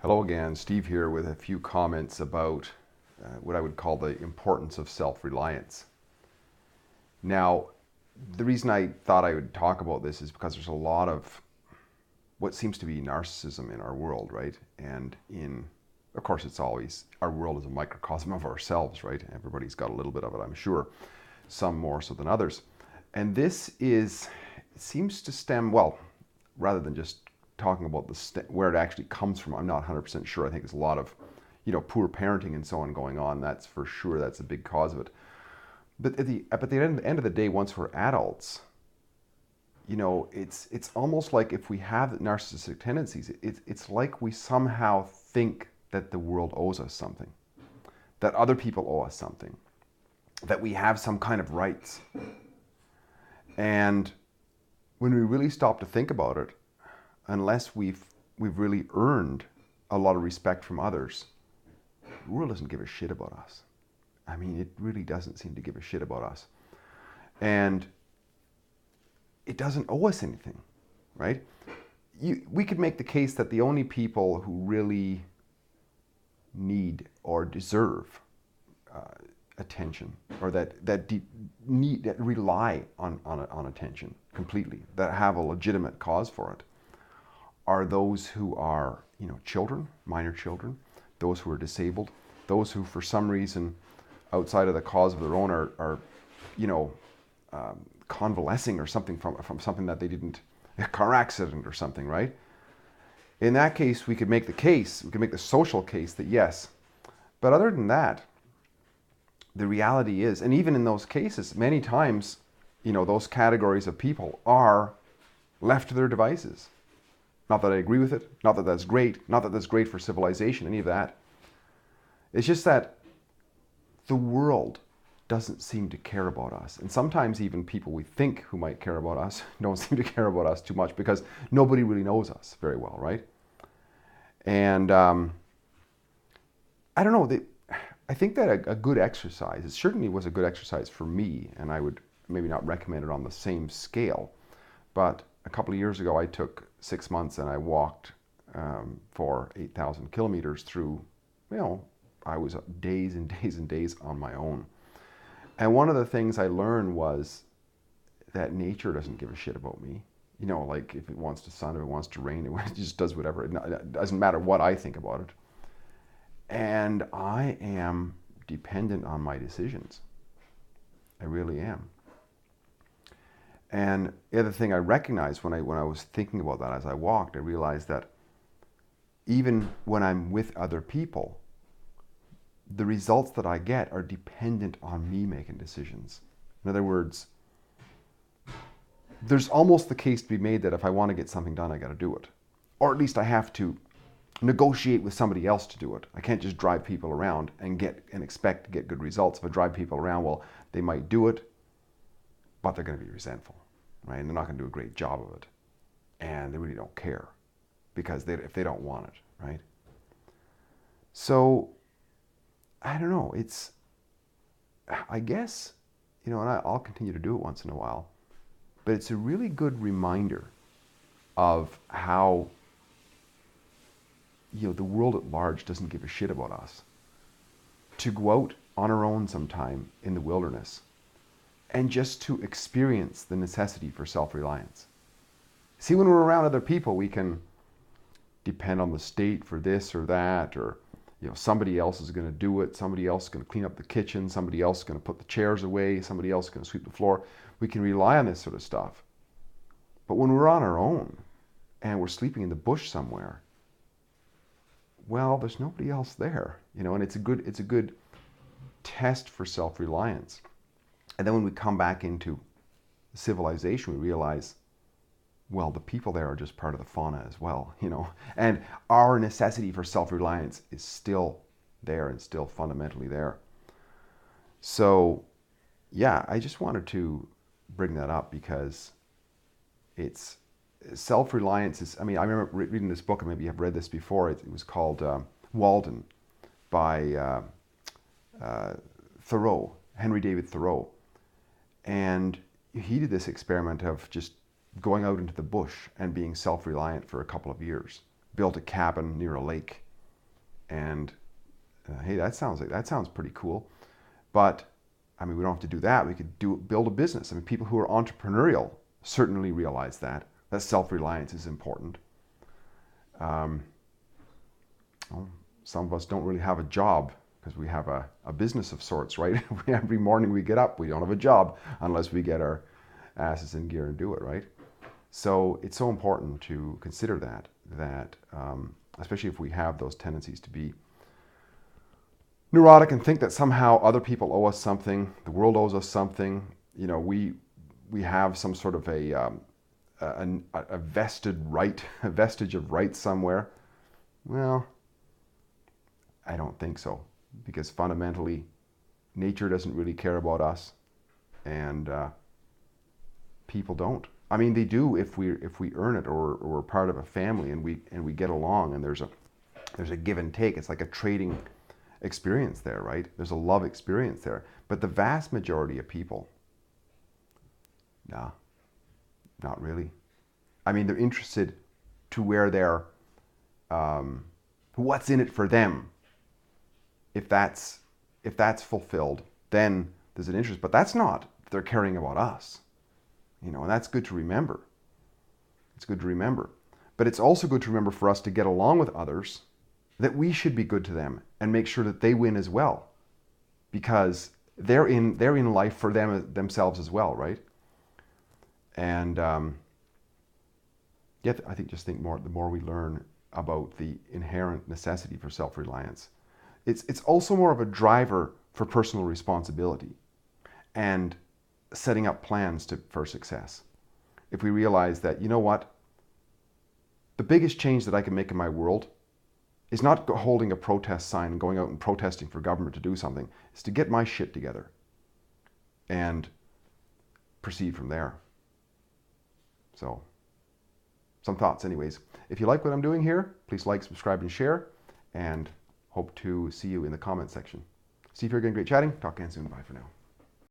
Hello again, Steve here with a few comments about what I would call the importance of self-reliance. Now, the reason I thought I would talk about this is because there's a lot of what seems to be narcissism in our world, right? Of course, it's always, our world is a microcosm of ourselves, right? Everybody's got a little bit of it, I'm sure, some more so than others. And it seems to stem, well, rather than just talking about where it actually comes from, I'm not 100% sure. I think there's a lot of, poor parenting and so on going on. That's for sure. That's a big cause of it. But at the end of the day, once we're adults, it's almost like if we have narcissistic tendencies, it's like we somehow think that the world owes us something, that other people owe us something, that we have some kind of rights. And when we really stop to think about it, unless we've really earned a lot of respect from others, the world doesn't give a shit about us. I mean, it really doesn't seem to give a shit about us. And it doesn't owe us anything, right? We could make the case that the only people who really need or deserve attention, or that rely on attention completely, that have a legitimate cause for it, are those who are, children, minor children, those who are disabled, those who for some reason outside of the cause of their own are convalescing or something from something that they didn't, a car accident or something, right? In that case, we could make the social case that yes. But other than that, the reality is, and even in those cases, many times, those categories of people are left to their devices. Not that I agree with it, not that that's great, not that that's great for civilization, any of that. It's just that the world doesn't seem to care about us. And sometimes even people we think who might care about us don't seem to care about us too much because nobody really knows us very well, right? And I don't know, I think that a good exercise, it certainly was a good exercise for me, and I would maybe not recommend it on the same scale, but a couple of years ago I took 6 months and I walked for 8,000 kilometers through, I was days and days and days on my own. And one of the things I learned was that nature doesn't give a shit about me. Like if it wants to sun, if it wants to rain, it just does whatever. It doesn't matter what I think about it. And I am dependent on my decisions. I really am. And the other thing I recognized when I was thinking about that as I walked, I realized that even when I'm with other people, the results that I get are dependent on me making decisions. In other words, there's almost the case to be made that if I want to get something done, I got to do it. Or at least I have to negotiate with somebody else to do it. I can't just drive people around and expect to get good results. If I drive people around, well, they might do it, but they're going to be resentful, right? And they're not going to do a great job of it. And they really don't care because if they don't want it, right? So, I don't know. I guess, and I'll continue to do it once in a while, but it's a really good reminder of how, the world at large doesn't give a shit about us. To go out on our own sometime in the wilderness and just to experience the necessity for self-reliance. See, when we're around other people, we can depend on the state for this or that, or somebody else is going to do it, somebody else is going to clean up the kitchen, somebody else is going to put the chairs away, somebody else is going to sweep the floor. We can rely on this sort of stuff. But when we're on our own and we're sleeping in the bush somewhere, well, there's nobody else there, and it's a good test for self-reliance. And then when we come back into civilization, we realize, well, the people there are just part of the fauna as well, and our necessity for self-reliance is still there and still fundamentally there. So, yeah, I just wanted to bring that up because it's self-reliance is, I remember reading this book, and maybe you've read this before. It was called Walden by Thoreau, Henry David Thoreau. And he did this experiment of just going out into the bush and being self-reliant for a couple of years. Built a cabin near a lake And hey, that sounds pretty cool. But I mean, we don't have to do that. We could build a business. I mean, people who are entrepreneurial certainly realize that self-reliance is important. Well, some of us don't really have a job because we have a business of sorts, right? Every morning we get up, we don't have a job unless we get our asses in gear and do it, right? So it's so important to consider that especially if we have those tendencies to be neurotic and think that somehow other people owe us something, the world owes us something. You know, we have some sort of a vested right, a vestige of right somewhere. Well, I don't think so, because fundamentally, nature doesn't really care about us, and people don't. I mean, they do if we earn it, or we're part of a family and we get along, and there's a give and take. It's like a trading experience there, right? There's a love experience there. But the vast majority of people, nah, not really. I mean, they're interested to where they're, what's in it for them. If that's fulfilled, then there's an interest. But that's not, they're caring about us. You know, and that's good to remember. It's good to remember. But it's also good to remember for us to get along with others, that we should be good to them and make sure that they win as well, because they're in life for themselves as well, right? And yeah, I think the more we learn about the inherent necessity for self-reliance, it's also more of a driver for personal responsibility and setting up plans for success. If we realize that, you know what, the biggest change that I can make in my world is not holding a protest sign and going out and protesting for government to do something. It's to get my shit together and proceed from there. So, some thoughts anyways. If you like what I'm doing here, please like, subscribe, and share, and hope to see you in the comment section. Steve here again, great chatting. Talk again soon. Bye for now.